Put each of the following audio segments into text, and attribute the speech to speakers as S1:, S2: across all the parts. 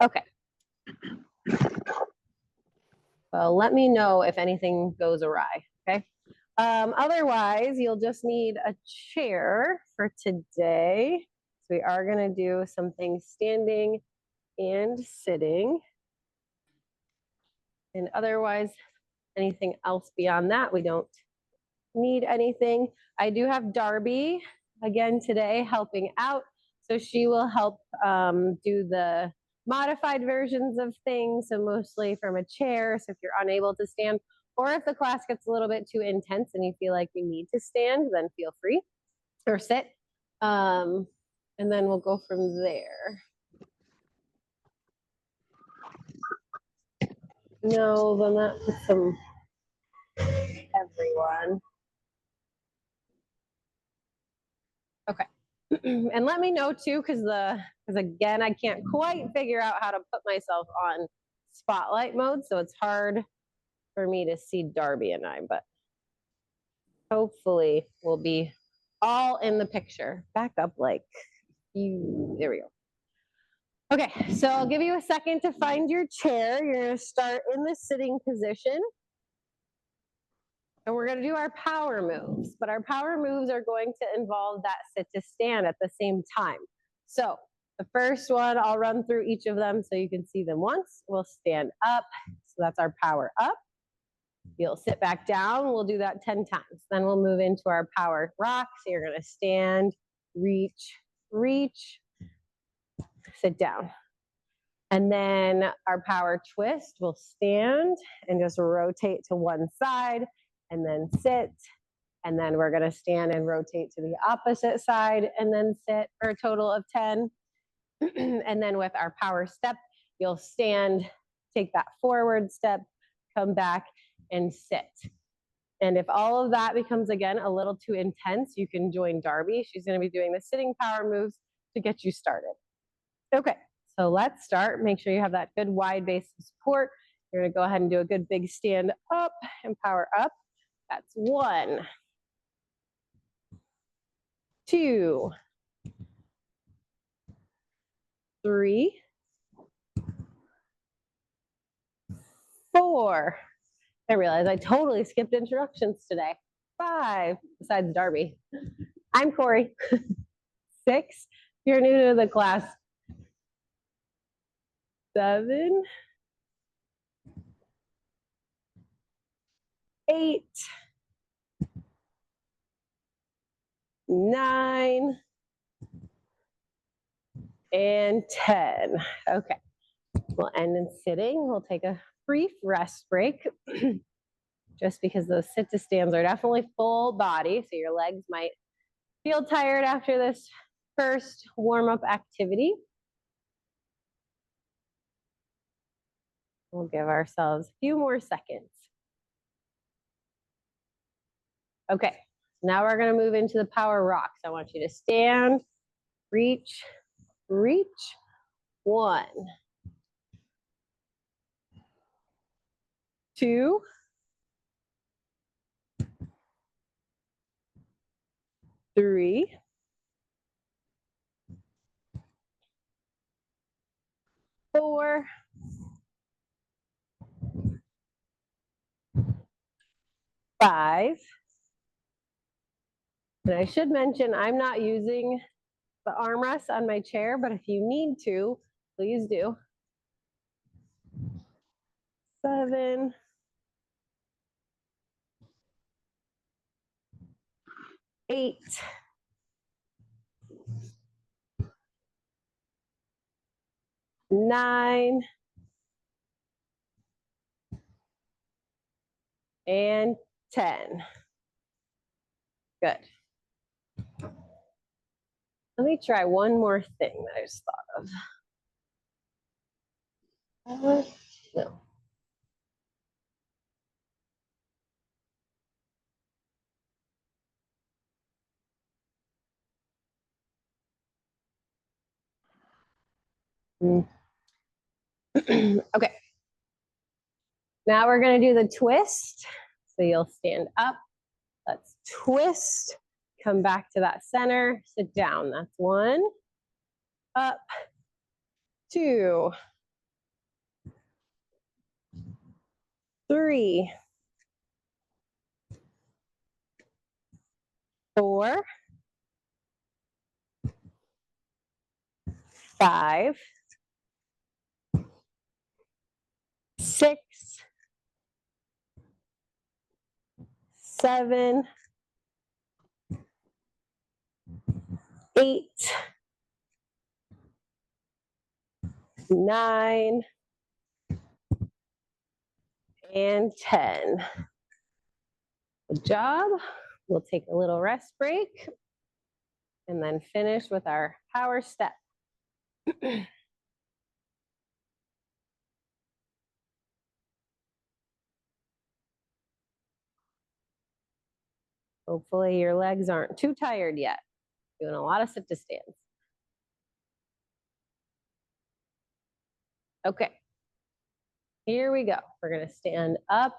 S1: Okay. Well, let me know if anything goes awry, okay? Otherwise, you'll just need a chair for today. So we are going to do some things standing and sitting. And otherwise, anything else beyond that, we don't need anything. I do have Darby again today helping out. So she will help do the modified versions of things. So mostly from a chair. So if you're unable to stand, or if the class gets a little bit too intense and you feel like you need to stand, then feel free or sit. And then we'll go from there. No, then that puts some everyone. Okay. And let me know too, because again, I can't quite figure out how to put myself on spotlight mode, so it's hard for me to see Darby and I, but hopefully we'll be all in the picture. Back up like you, there we go. Okay, so I'll give you a second to find your chair. You're gonna start in the sitting position. And we're gonna do our power moves, but our power moves are going to involve that sit to stand at the same time. So the first one, I'll run through each of them so you can see them once. We'll stand up, so that's our power up. You'll sit back down, we'll do that 10 times. Then we'll move into our power rock, so you're gonna stand, reach, reach, sit down. And then our power twist, we'll stand and just rotate to one side and then sit. And then we're gonna stand and rotate to the opposite side and then sit for a total of 10. And then with our power step, you'll stand, take that forward step, come back and sit. And if all of that becomes, again, a little too intense, you can join Darby. She's gonna be doing the sitting power moves to get you started. Okay, so let's start. Make sure you have that good wide base of support. You're gonna go ahead and do a good big stand up and power up. That's 1, 2, 3, 4. I realized I totally skipped introductions today. 5, besides Darby. I'm Corey. 6, if you're new to the class. 7, 8, 9, and 10. Okay, we'll end in sitting. We'll take a brief rest break just because those sit to stands are definitely full body, so your legs might feel tired after this first warm-up activity. We'll give ourselves a few more seconds. Okay, now we're gonna move into the power rocks. I want you to stand, reach, reach. 1, 2, 3, 4, 5. And I should mention, I'm not using the armrest on my chair, but if you need to, please do. 7, 8, 9, and 10. Good. Let me try one more thing that I just thought of. No. Okay. Now we're going to do the twist. So you'll stand up. Let's twist. Come back to that center. Sit down. That's 1. Up. 2. 3, 4, 5, 6, 7, 8, 9, and 10. Good job. We'll take a little rest break and then finish with our power step. Hopefully your legs aren't too tired yet. Doing a lot of sit to stands. Okay, here we go. We're gonna stand up,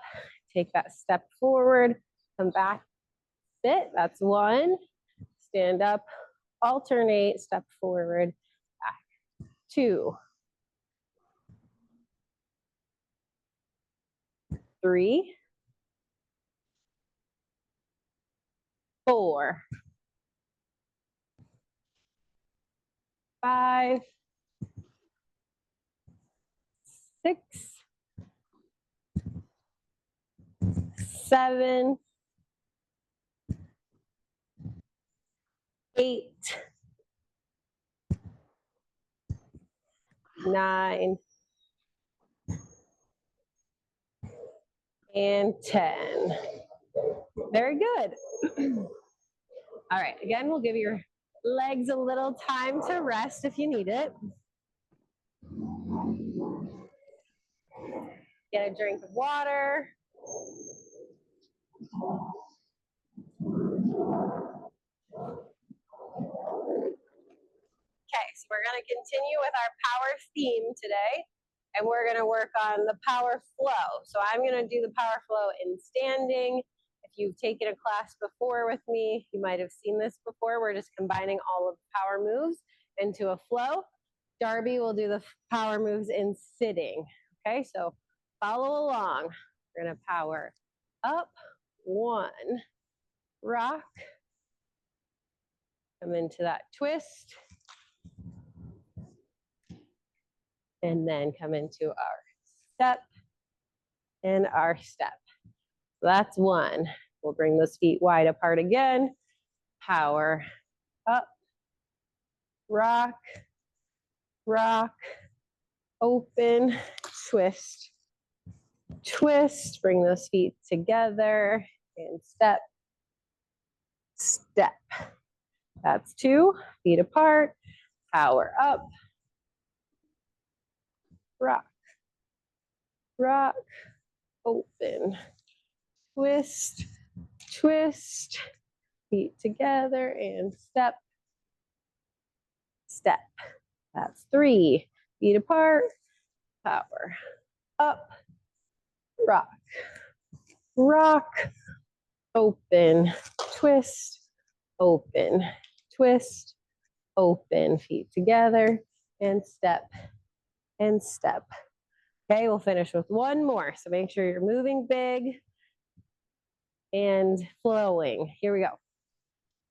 S1: take that step forward, come back, sit, that's 1. Stand up, alternate, step forward, back, 2, 3, 4, 5, 6, 7, 8, 9, and 10. Very good. All right, again, we'll give your legs a little time to rest if you need it. Get a drink of water. Okay, so we're going to continue with our power theme today, and we're going to work on the power flow. So I'm going to do the power flow in standing. If you've taken a class before with me, you might have seen this before. We're just combining all of the power moves into a flow. Darby will do the power moves in sitting. Okay, so follow along. We're going to power up, 1, rock, come into that twist, and then come into our step and our step. So that's 1. We'll bring those feet wide apart again. Power up, rock, rock, open, twist, twist. Bring those feet together and step, step. That's 2, feet apart. Power up, rock, rock, open, twist, twist, feet together and step, step. That's 3, feet apart, power up, rock, rock, open, twist, open, twist, open, feet together and step and step. Okay, we'll finish with 1 more. So make sure you're moving big and flowing. Here we go.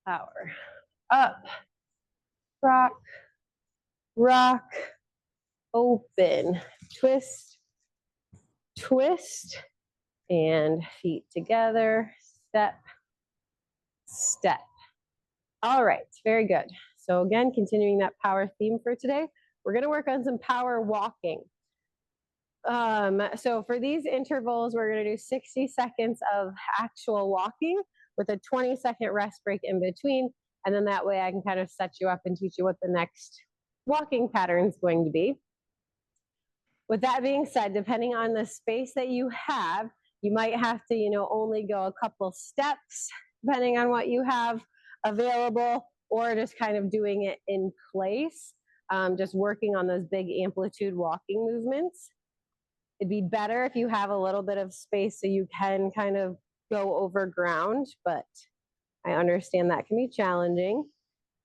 S1: Power up, rock, rock, open, twist, twist, and feet together, step, step. All right, very good. So again, continuing that power theme for today, we're gonna work on some power walking. So for these intervals, we're gonna do 60 seconds of actual walking with a 20-second rest break in between. And then that way I can kind of set you up and teach you what the next walking pattern is going to be. With that being said, depending on the space that you have, you might have to, only go a couple steps, depending on what you have available, or just kind of doing it in place, just working on those big amplitude walking movements. It'd be better if you have a little bit of space so you can kind of go over ground, but I understand that can be challenging.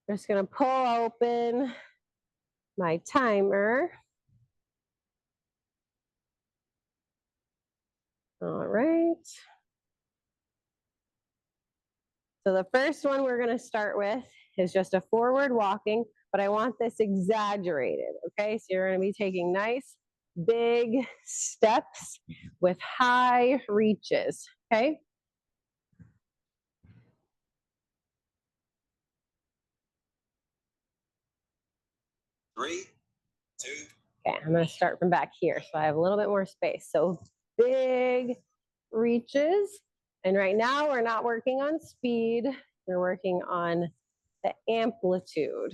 S1: I'm just gonna pull open my timer. All right. So the first one we're going to start with is just a forward walking, but I want this exaggerated, okay? So you're going to be taking nice big steps with high reaches, okay? 3, 2. Okay, I'm going to start from back here so I have a little bit more space. So big reaches. And right now we're not working on speed. We're working on the amplitude.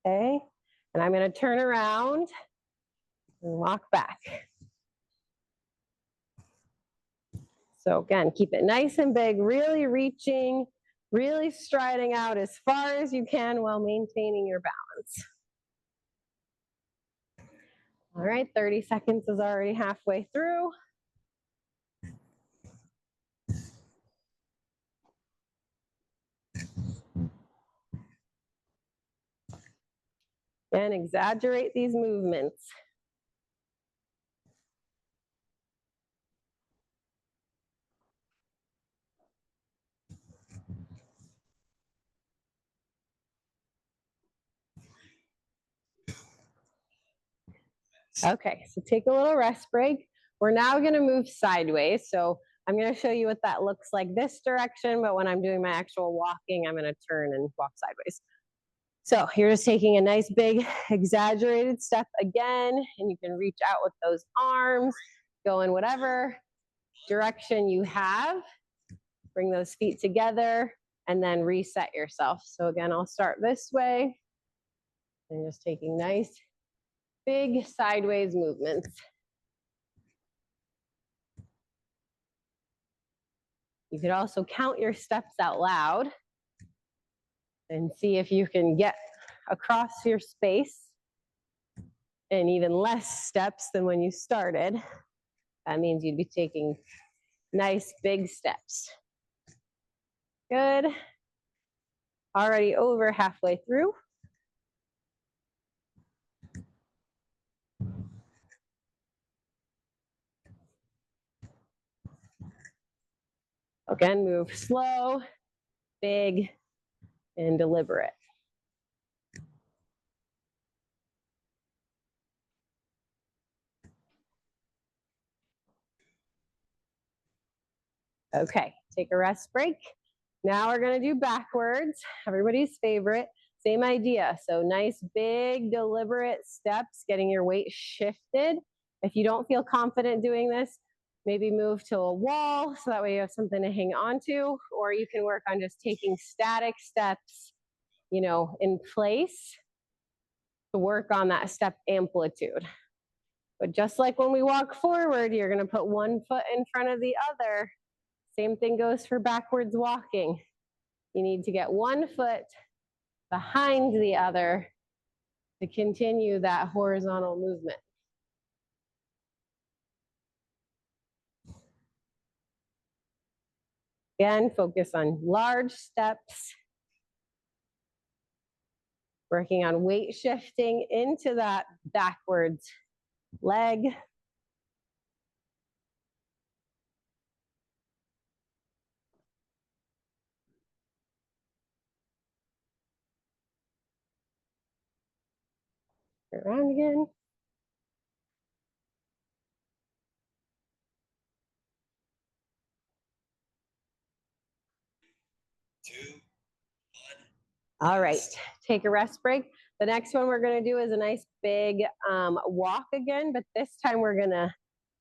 S1: Okay, and I'm going to turn around and walk back. So again, keep it nice and big, really reaching, really striding out as far as you can while maintaining your balance. All right, 30 seconds is already halfway through. And exaggerate these movements. Okay, so take a little rest break. We're now going to move sideways. So I'm going to show you what that looks like this direction, but when I'm doing my actual walking, I'm going to turn and walk sideways. So you're just taking a nice big exaggerated step again, and you can reach out with those arms, go in whatever direction you have, bring those feet together, and then reset yourself. So again, I'll start this way, and just taking nice big sideways movements. You could also count your steps out loud and see if you can get across your space and even less steps than when you started. That means you'd be taking nice big steps. Good. Already over halfway through. Again, move slow, big, and deliberate. Okay, take a rest break. Now we're going to do backwards, everybody's favorite. Same idea. So nice, big, deliberate steps, getting your weight shifted. If you don't feel confident doing this, maybe move to a wall so that way you have something to hang on to, or you can work on just taking static steps, in place to work on that step amplitude. But just like when we walk forward, you're going to put one foot in front of the other. Same thing goes for backwards walking. You need to get one foot behind the other to continue that horizontal movement. Again, focus on large steps, working on weight shifting into that backwards leg. Around again. All right, take a rest break. The next one we're going to do is a nice big walk again, but this time we're going to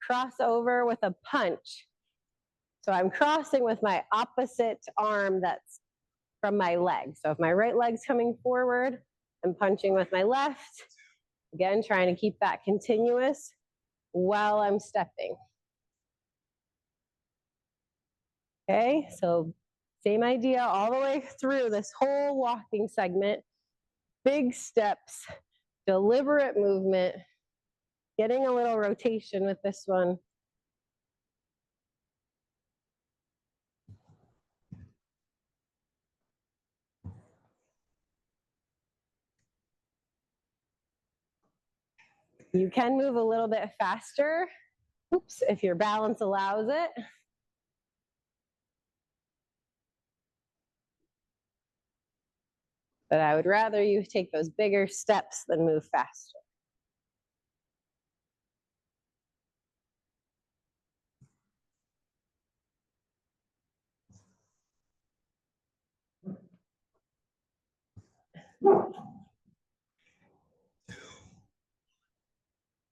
S1: cross over with a punch. So I'm crossing with my opposite arm that's from my leg. So if my right leg's coming forward, I'm punching with my left. Again, trying to keep that continuous while I'm stepping. Okay, so same idea all the way through this whole walking segment. Big steps, deliberate movement, getting a little rotation with this one. You can move a little bit faster Oops, if your balance allows it. But I would rather you take those bigger steps than move faster.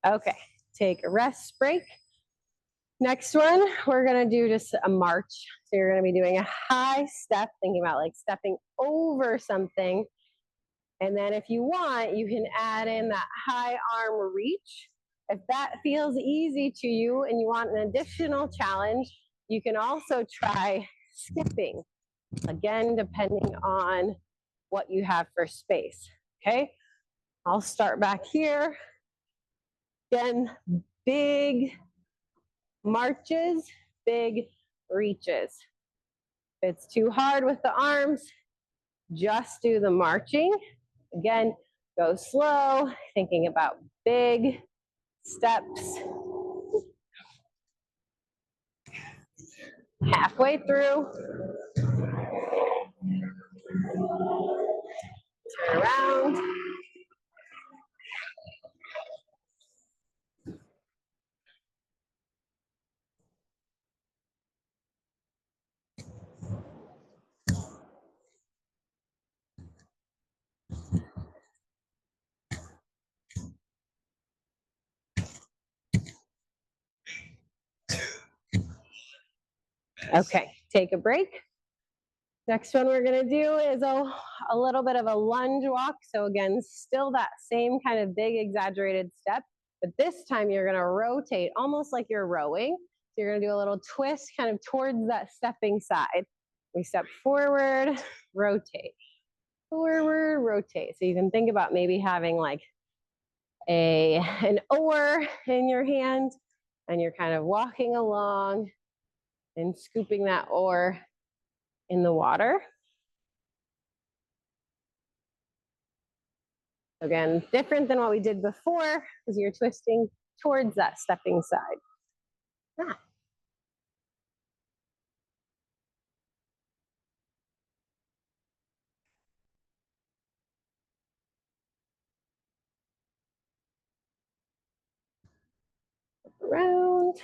S1: Okay, take a rest break. Next one, we're gonna do just a march. So you're gonna be doing a high step, thinking about like stepping over something. And then if you want, you can add in that high arm reach. If that feels easy to you and you want an additional challenge, you can also try skipping. Again, depending on what you have for space, okay? I'll start back here. Again, big marches, big reaches. If it's too hard with the arms, just do the marching. Again, go slow, thinking about big steps. Halfway through. Turn around. Okay, take a break. Next one we're gonna do is a little bit of a lunge walk. So again, still that same kind of big exaggerated step, but this time you're gonna rotate almost like you're rowing. So you're gonna do a little twist kind of towards that stepping side. We step forward, rotate, forward, rotate. So you can think about maybe having like an oar in your hand and you're kind of walking along and scooping that oar in the water. Again, different than what we did before because you're twisting towards that stepping side. Ah. Around.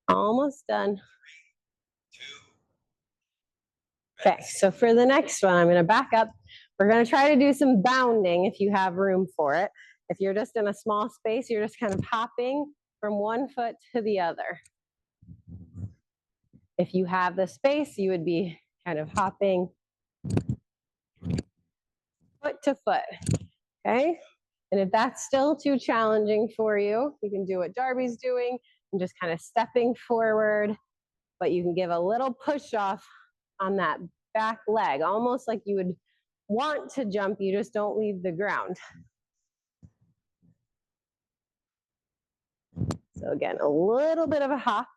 S1: Almost done. Okay, so for the next one, I'm going to back up. We're going to try to do some bounding if you have room for it. If you're just in a small space, you're just kind of hopping from one foot to the other. If you have the space, you would be kind of hopping foot to foot, okay? And if that's still too challenging for you, you can do what Darby's doing and just kind of stepping forward, but you can give a little push off on that back leg, almost like you would want to jump, you just don't leave the ground. So again, a little bit of a hop.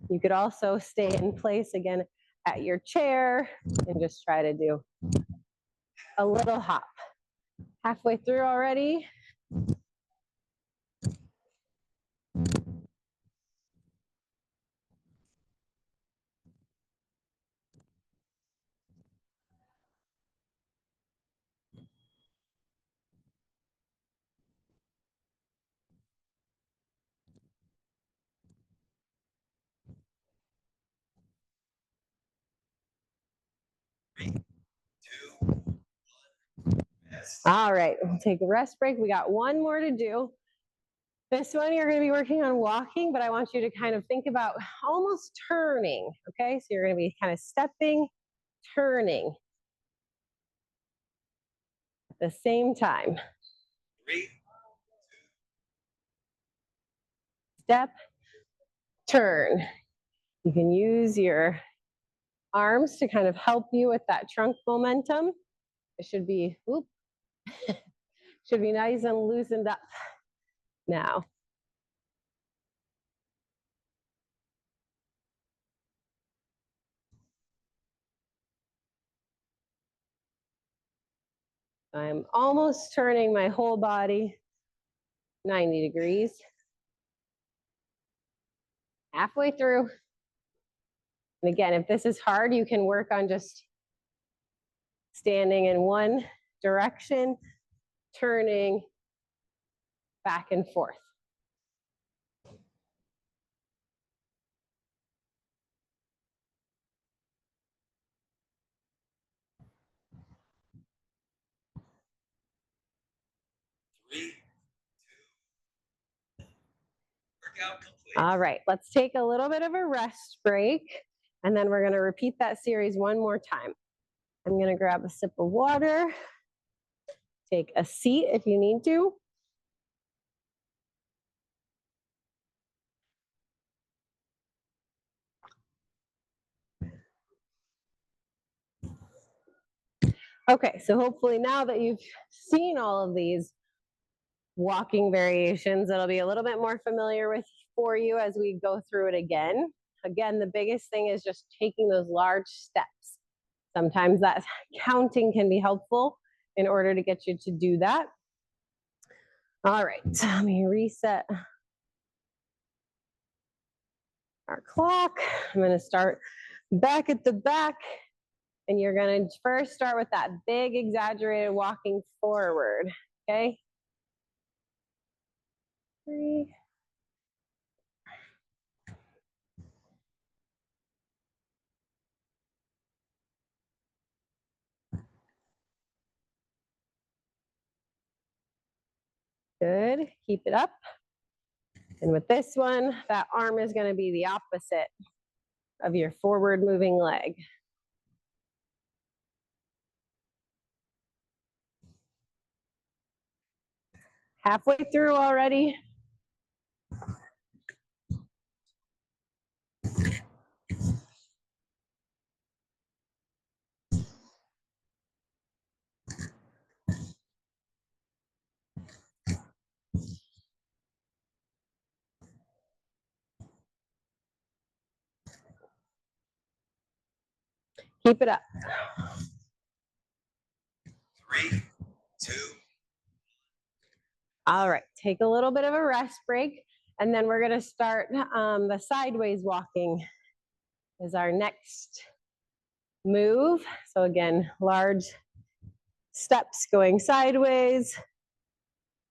S1: You could also stay in place again at your chair and just try to do a little hop. Halfway through already. All right, we'll take a rest break. We got one more to do. This one you're going to be working on walking, but I want you to kind of think about almost turning, okay? So you're going to be kind of stepping, turning at the same time. 3, 2. Step, turn. You can use your arms to kind of help you with that trunk momentum. It should be, whoop, Should be nice and loosened up now. I'm almost turning my whole body 90 degrees. Halfway through. And again, if this is hard, you can work on just standing in one direction, turning back and forth. All right, let's take a little bit of a rest break, and then we're going to repeat that series one more time. I'm going to grab a sip of water, take a seat if you need to. Okay, so hopefully now that you've seen all of these walking variations, it'll be a little bit more familiar for you as we go through it again. Again, the biggest thing is just taking those large steps. Sometimes that counting can be helpful in order to get you to do that. All right, let me reset our clock. I'm going to start back at the back, and you're going to first start with that big exaggerated walking forward, okay? 3. Good, keep it up. And with this one, that arm is going to be the opposite of your forward moving leg. Halfway through already. Keep it up. 3, 2. All right, take a little bit of a rest break, and then we're going to start the sideways walking is our next move. So again, large steps going sideways.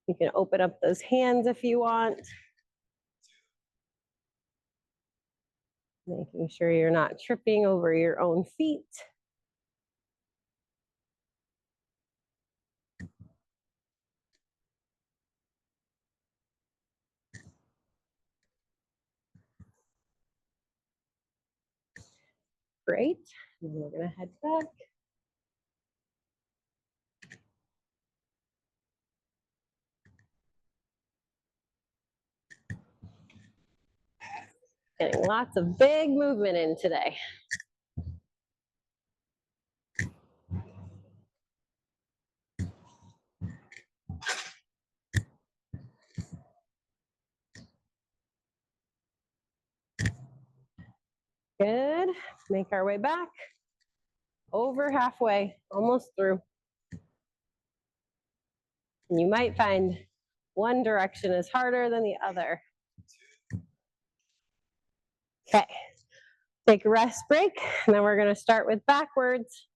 S1: You can open up those hands if you want. Making sure you're not tripping over your own feet. Great. And we're going to head back. Getting lots of big movement in today. Good. Make our way back. Over halfway, almost through. And you might find one direction is harder than the other. Okay. Take a rest break, and then we're going to start with backwards.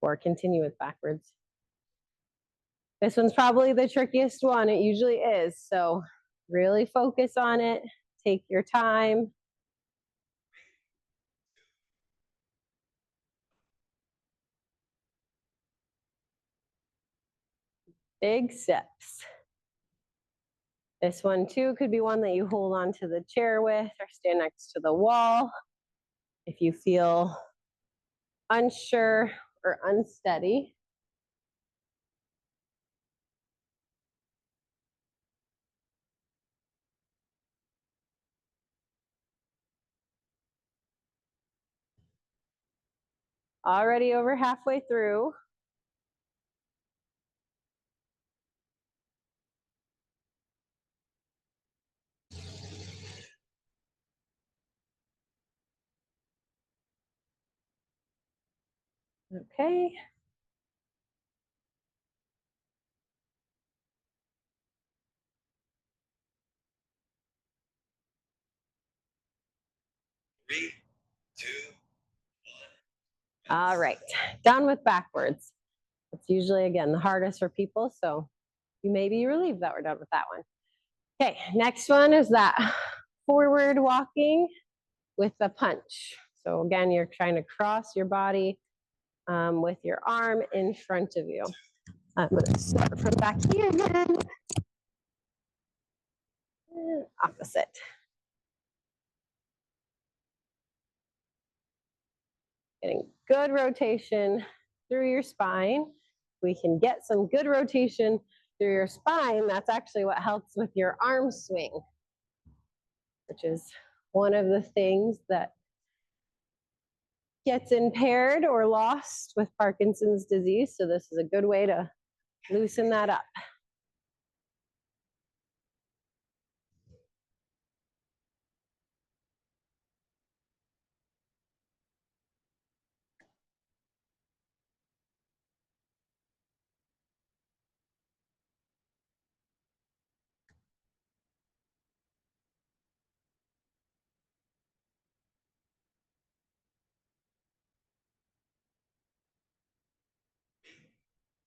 S1: Or continue with backwards. This one's probably the trickiest one. It usually is. So really focus on it. Take your time. Big steps. This one too could be one that you hold on to the chair with or stand next to the wall if you feel unsure or unsteady. Already over halfway through. Okay.
S2: Three, two.
S1: All right, down with backwards. It's usually, again, the hardest for people, so you may be relieved that we're done with that one. Okay, next one is that forward walking with the punch. So again, you're trying to cross your body with your arm in front of you. I'm gonna start from back here again. Opposite. Getting good rotation through your spine. We can get some good rotation through your spine. That's actually what helps with your arm swing, which is one of the things that gets impaired or lost with Parkinson's disease. So this is a good way to loosen that up.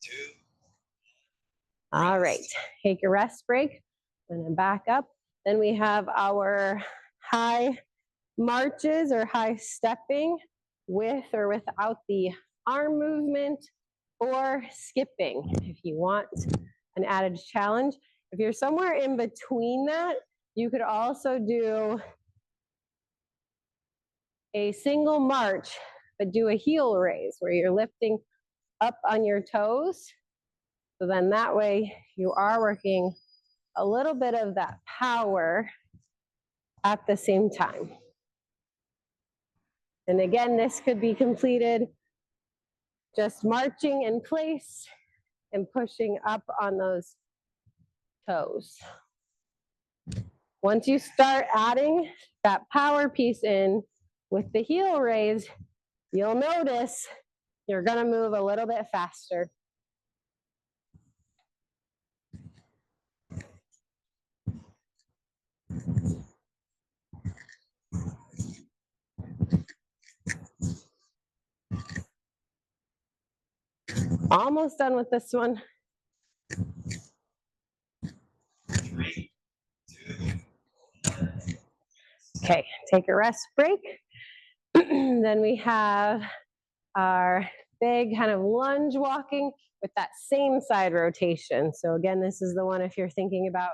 S2: Two.
S1: All right, take a rest break and then back up. Then we have our high marches or high stepping with or without the arm movement, or skipping if you want an added challenge. If you're somewhere in between that, you could also do a single march, but do a heel raise where you're lifting up on your toes. So then that way you are working a little bit of that power at the same time. And again, this could be completed just marching in place and pushing up on those toes. Once you start adding that power piece in with the heel raise, you'll notice you're gonna move a little bit faster. Almost done with this one.
S2: Three, two.
S1: Okay, take a rest break. Then we have our big kind of lunge walking with that same side rotation. So again, this is the one if you're thinking about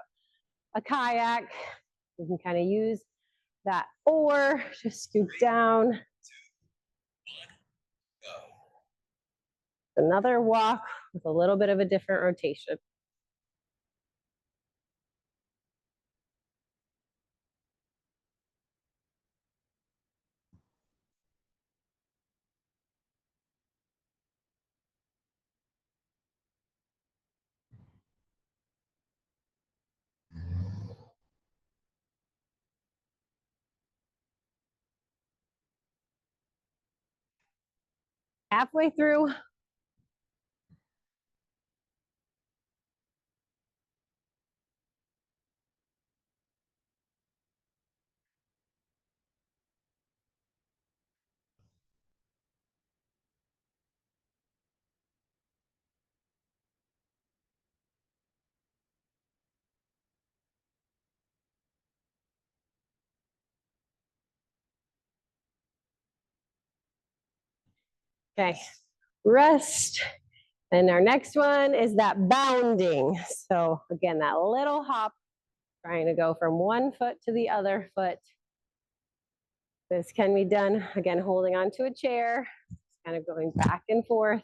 S1: a kayak, you can kind of use that oar, just scoop down. Another walk with a little bit of a different rotation. Halfway through. Okay, rest. And our next one is that bounding. So again, that little hop, trying to go from one foot to the other foot. This can be done, again, holding onto a chair, kind of going back and forth.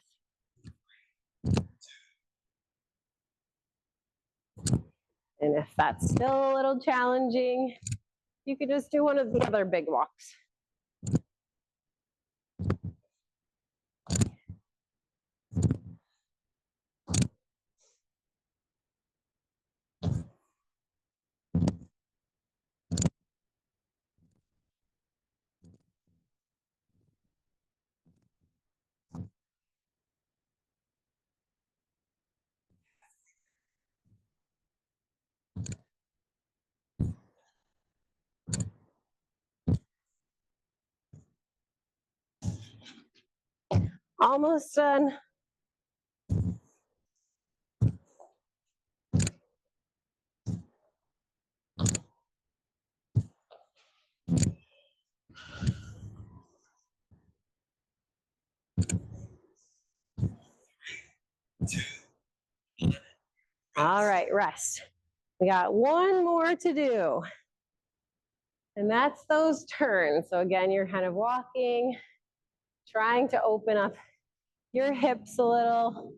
S1: And if that's still a little challenging, you could just do one of the other big walks. Almost done.
S2: Two.
S1: All right, rest. We got one more to do. And that's those turns. So again, you're kind of walking, trying to open up your hips a little.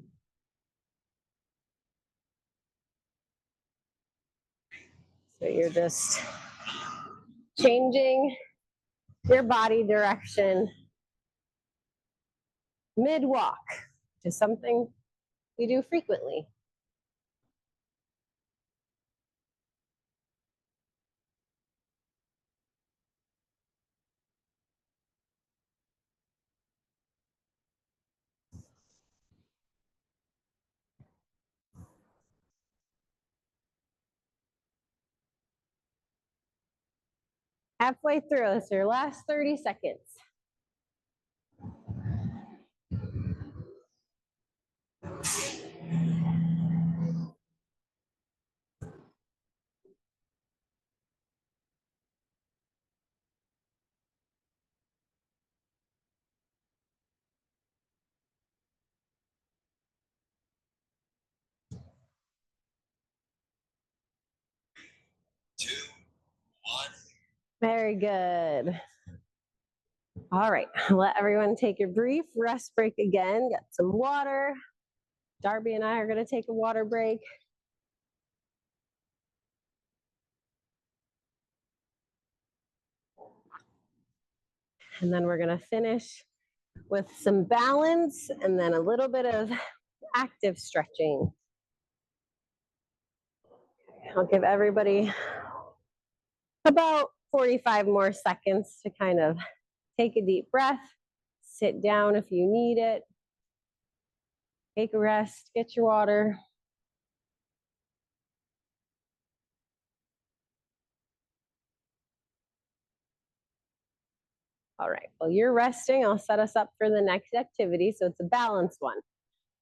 S1: So you're just changing your body direction mid-walk, which is something we do frequently. Halfway through, this is your last 30 seconds.
S2: Two. One.
S1: Very good. All right, let everyone take a brief rest break again. Get some water. Darby and I are going to take a water break. And then we're going to finish with some balance and then a little bit of active stretching. I'll give everybody about 45 more seconds to kind of take a deep breath, sit down if you need it, take a rest, get your water. All right, while you're resting, I'll set us up for the next activity. So it's a balanced one.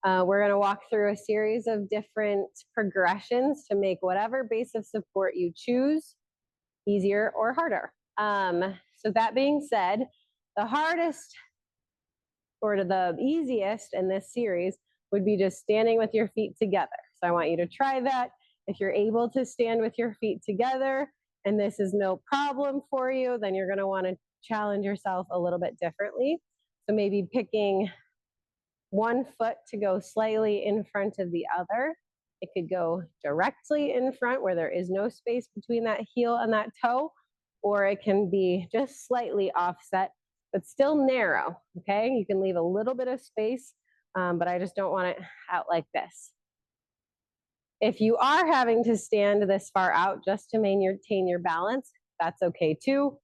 S1: We're going to walk through a series of different progressions to make whatever base of support you choose easier or harder. So that being said, the hardest or the easiest in this series would be just standing with your feet together. So I want you to try that. If you're able to stand with your feet together and this is no problem for you, then you're going to want to challenge yourself a little bit differently. So maybe picking one foot to go slightly in front of the other. It could go directly in front where there is no space between that heel and that toe, or it can be just slightly offset, but still narrow, okay? You can leave a little bit of space, but I just don't want it out like this. If you are having to stand this far out just to maintain your balance, that's okay too.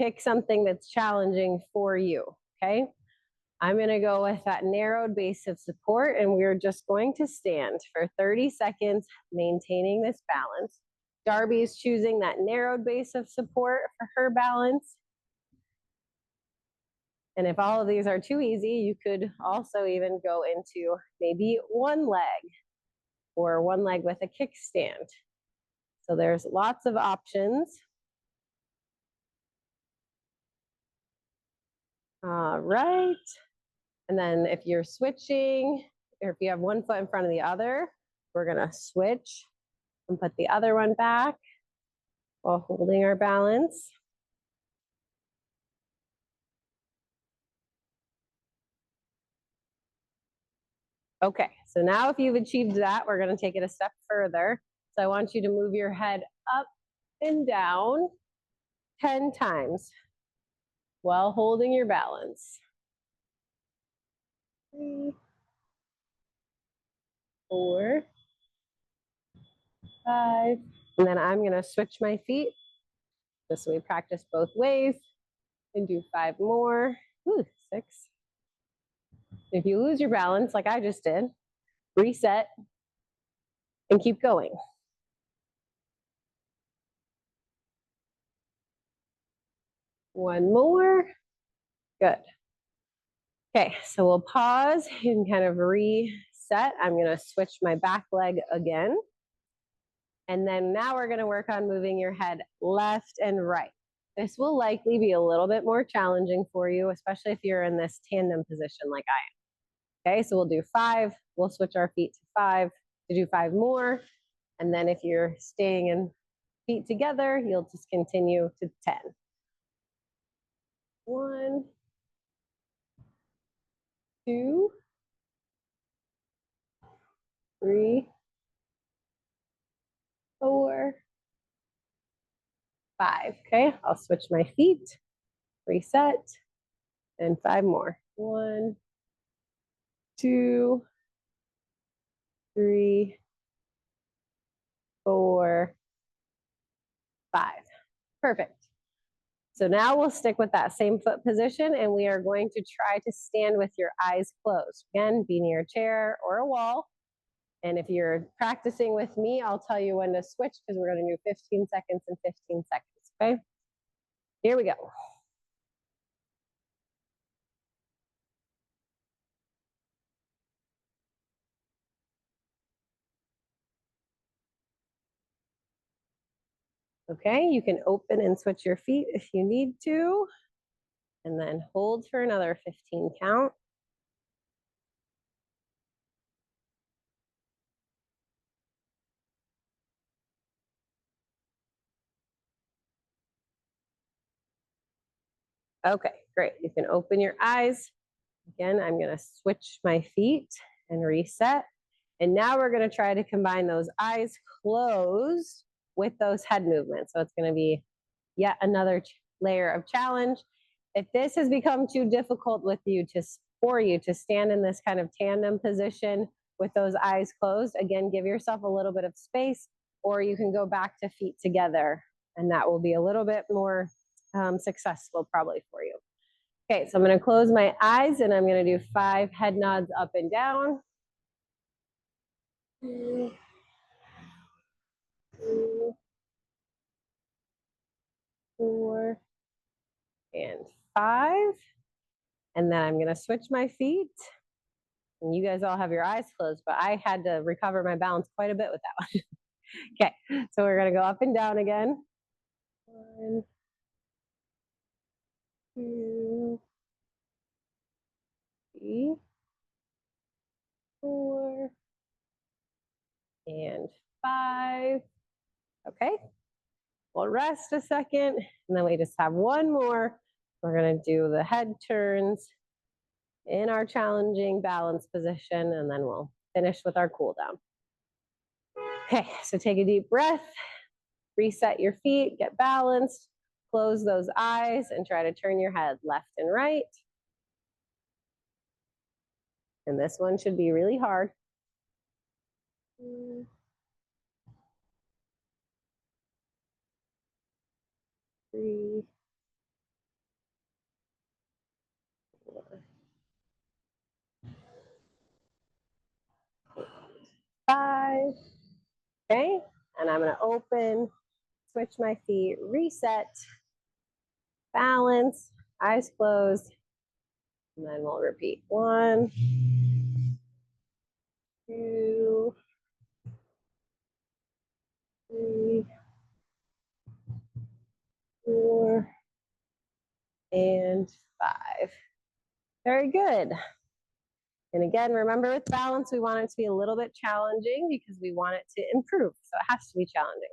S1: Pick something that's challenging for you, okay? I'm going to go with that narrowed base of support, and we're just going to stand for 30 seconds, maintaining this balance. Darby is choosing that narrowed base of support for her balance. And if all of these are too easy, you could also even go into maybe one leg or one leg with a kickstand. So there's lots of options. All right. And then if you're switching, or if you have one foot in front of the other, we're going to switch and put the other one back while holding our balance. Okay, so now if you've achieved that, we're going to take it a step further. So I want you to move your head up and down 10 times while holding your balance. 3, 4, 5, and then I'm going to switch my feet. This way we practice both ways and do 5 more. Ooh, 6. If you lose your balance like I just did, reset and keep going. One more. Good. Okay, so we'll pause and kind of reset. I'm gonna switch my back leg again. And then now we're gonna work on moving your head left and right. This will likely be a little bit more challenging for you, especially if you're in this tandem position like I am. Okay, so we'll do 5. We'll switch our feet to 5 to do 5 more. And then if you're staying in feet together, you'll just continue to 10. 1, 2, 3, 4, 5. Okay, I'll switch my feet, reset, and 5 more. 1, 2, 3, 4, 5. Perfect. So now we'll stick with that same foot position and we are going to try to stand with your eyes closed. Again, be near a chair or a wall. And if you're practicing with me, I'll tell you when to switch because we're going to do 15 seconds and 15 seconds. Okay? Here we go. Okay, you can open and switch your feet if you need to. And then hold for another 15 count. Okay, great. You can open your eyes. Again, I'm going to switch my feet and reset. And now we're going to try to combine those eyes closed with those head movements. So it's going to be yet another layer of challenge. If this has become too difficult for you to stand in this kind of tandem position with those eyes closed, again, give yourself a little bit of space, or you can go back to feet together, and that will be a little bit more successful probably for you. Okay, so I'm going to close my eyes and I'm going to do 5 head nods up and down. 2, 3, 4, and 5. And then I'm going to switch my feet. And you guys all have your eyes closed, but I had to recover my balance quite a bit with that one. Okay, so we're going to go up and down again. 1, 2, 3, 4, and 5. Okay, we'll rest a second, and then we just have one more. We're going to do the head turns in our challenging balance position, and then we'll finish with our cool down. Okay, so take a deep breath, reset your feet, get balanced, close those eyes, and try to turn your head left and right. And this one should be really hard. 2, 3, 4, 5. Okay, and I'm going to open, switch my feet, reset, balance, eyes closed, and then we'll repeat. 1, 2, 3, 4, and 5. Very good. And again, remember with balance, we want it to be a little bit challenging because we want it to improve. So it has to be challenging.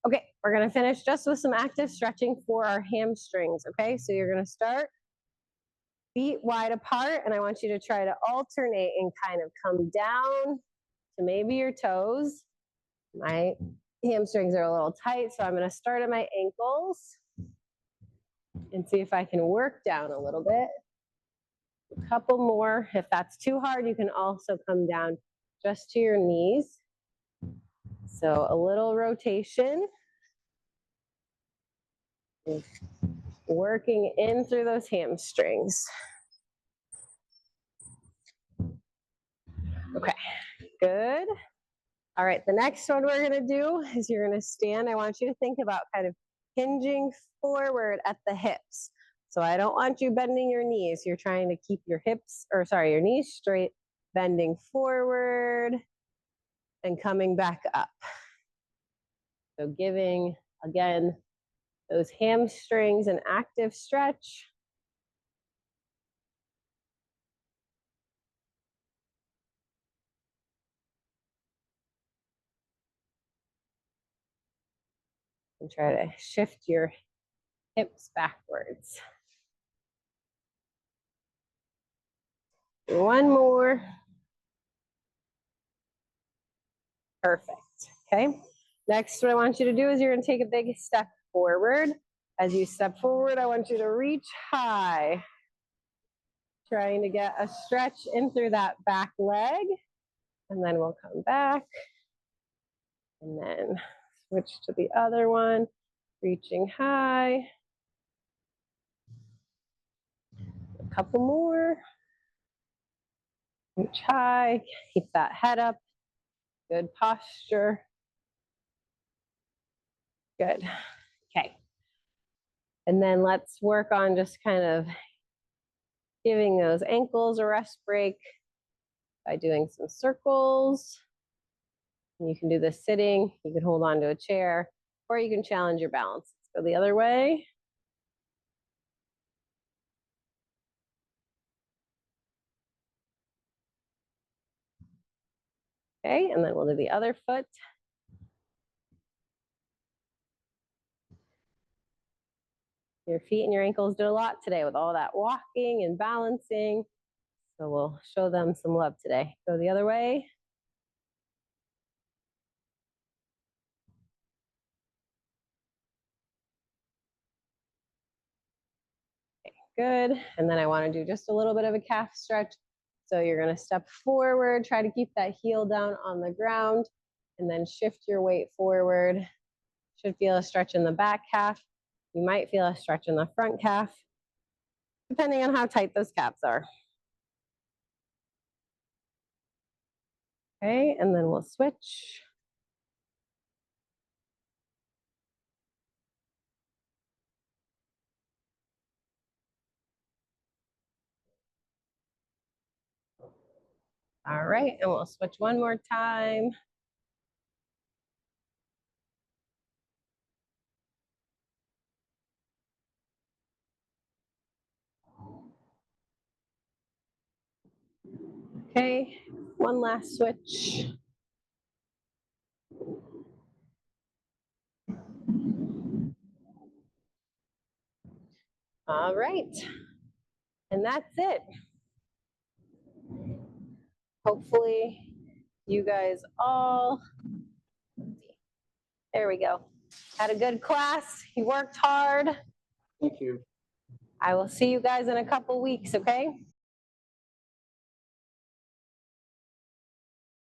S1: Okay, we're going to finish just with some active stretching for our hamstrings. Okay, so you're going to start feet wide apart, and I want you to try to alternate and kind of come down to maybe your toes. My hamstrings are a little tight, so I'm going to start at my ankles and see if I can work down a little bit. A couple more. If that's too hard, you can also come down just to your knees. So a little rotation. Working in through those hamstrings. Okay, good. All right, the next one we're going to do is you're going to stand. I want you to think about kind of hinging forward at the hips. So I don't want you bending your knees. You're trying to keep your hips, or sorry, your knees straight, bending forward and coming back up. So giving, again, those hamstrings an active stretch. And try to shift your hips backwards. One more. Perfect. Okay. Next, what I want you to do is you're going to take a big step forward. As you step forward, I want you to reach high, trying to get a stretch in through that back leg. And then we'll come back and then switch to the other one, reaching high. A couple more. Reach high, keep that head up. Good posture. Good. Okay. And then let's work on just kind of giving those ankles a rest break by doing some circles. And you can do this sitting, you can hold on to a chair, or you can challenge your balance. Let's go the other way. Okay, and then we'll do the other foot. Your feet and your ankles did a lot today with all that walking and balancing. So we'll show them some love today. Go the other way. Okay, good. And then I want to do just a little bit of a calf stretch. So you're going to step forward, try to keep that heel down on the ground, and then shift your weight forward. Should feel a stretch in the back calf. You might feel a stretch in the front calf, depending on how tight those calves are. Okay, and then we'll switch. All right, and we'll switch one more time. Okay, one last switch. All right, and that's it. Hopefully you guys all, there we go, had a good class. You worked hard.
S3: Thank you.
S1: I will see you guys in a couple weeks, okay?